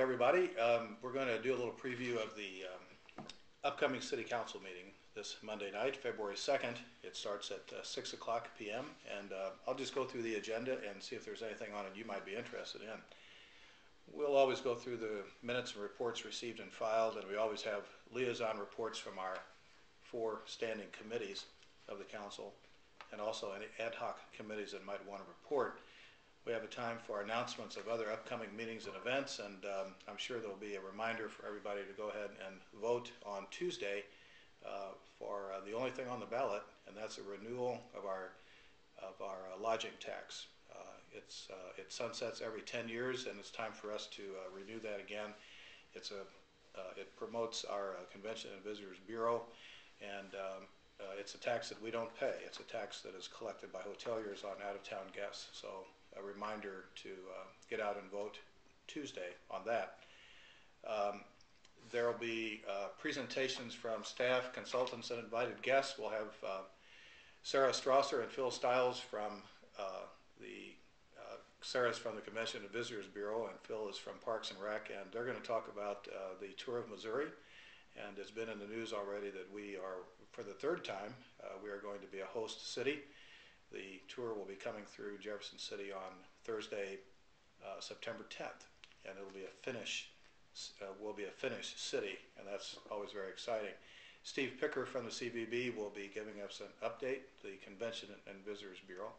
everybody. We're going to do a little preview of the upcoming City Council meeting this Monday night, February 2nd. It starts at 6 o'clock p.m. and I'll just go through the agenda and see if there's anything on it you might be interested in. We'll always go through the minutes and reports received and filed, and we always have liaison reports from our 4 standing committees of the council and also any ad hoc committees that might want to report. We have a time for announcements of other upcoming meetings and events, and I'm sure there'll be a reminder for everybody to go ahead and vote on Tuesday for the only thing on the ballot, and that's a renewal of our lodging tax. It sunsets every 10 years, and it's time for us to renew that again. It promotes our Convention and Visitors Bureau, and it's a tax that we don't pay. It's a tax that is collected by hoteliers on out-of-town guests. So a reminder to get out and vote Tuesday on that. There will be presentations from staff, consultants, and invited guests. We'll have Sarah Strasser and Phil Stiles from Sarah's from the Convention and Visitors Bureau, and Phil is from Parks and Rec, and they're going to talk about the tour of Missouri. And it's been in the news already that we are, for the 3rd time, we are going to be a host city. The tour will be coming through Jefferson City on Thursday, September 10th, and it'll be a Finnish city, and that's always very exciting. Steve Picker from the CVB will be giving us an update, the Convention and Visitors Bureau,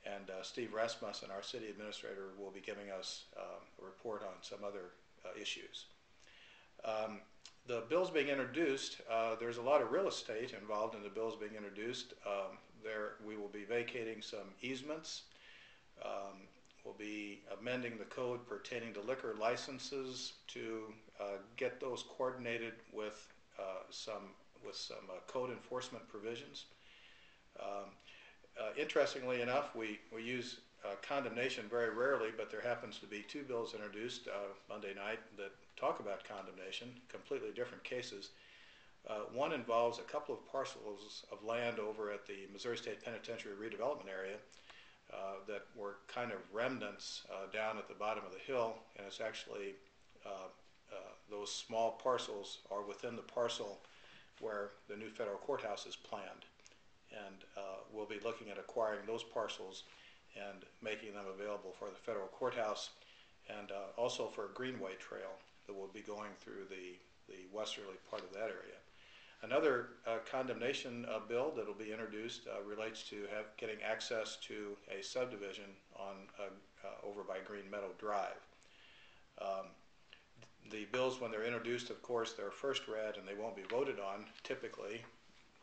and Steve Rasmussen, our city administrator, will be giving us a report on some other issues. The bills being introduced, there's a lot of real estate involved in the bills being introduced. We will be vacating some easements. We'll be amending the code pertaining to liquor licenses to get those coordinated with some code enforcement provisions. Interestingly enough, we use condemnation very rarely, but there happens to be 2 bills introduced Monday night that talk about condemnation, completely different cases. One involves a couple of parcels of land over at the Missouri State Penitentiary redevelopment area that were kind of remnants down at the bottom of the hill, and it's actually those small parcels are within the parcel where the new federal courthouse is planned, and we'll be looking at acquiring those parcels and making them available for the federal courthouse, and also for a greenway trail that will be going through the westerly part of that area. Another condemnation bill that will be introduced relates to getting access to a subdivision on over by Green Meadow Drive. The bills, when they're introduced, of course, they're first read and they won't be voted on. Typically,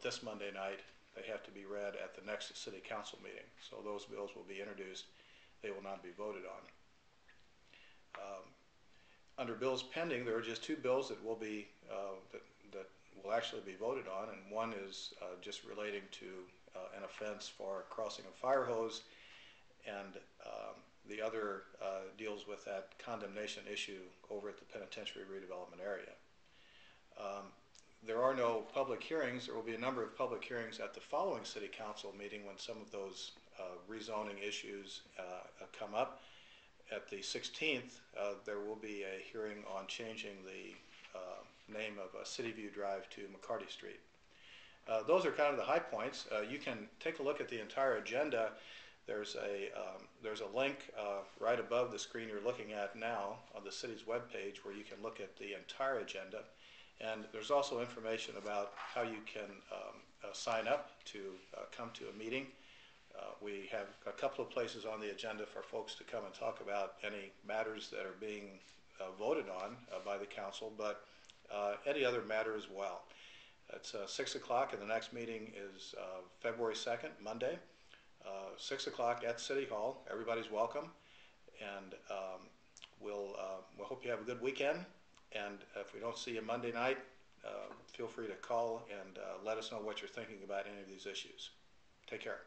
this Monday night, they have to be read at the next City Council meeting. So those bills will be introduced. They will not be voted on. Under bills pending, there are just 2 bills that will be that will actually be voted on, and one is just relating to an offense for crossing a fire hose, and the other deals with that condemnation issue over at the penitentiary redevelopment area. There are no public hearings. There will be a number of public hearings at the following City Council meeting when some of those rezoning issues come up. At the 16th, there will be a hearing on changing the name of City View Drive to McCarty Street. Those are kind of the high points. You can take a look at the entire agenda. There's a link right above the screen you're looking at now on the city's webpage where you can look at the entire agenda. And there's also information about how you can sign up to come to a meeting. We have a couple of places on the agenda for folks to come and talk about any matters that are being voted on by the council, but any other matter as well. It's 6 o'clock, and the next meeting is February 2nd, Monday, 6 o'clock at City Hall. Everybody's welcome, and we'll hope you have a good weekend. And if we don't see you Monday night, feel free to call and let us know what you're thinking about any of these issues. Take care.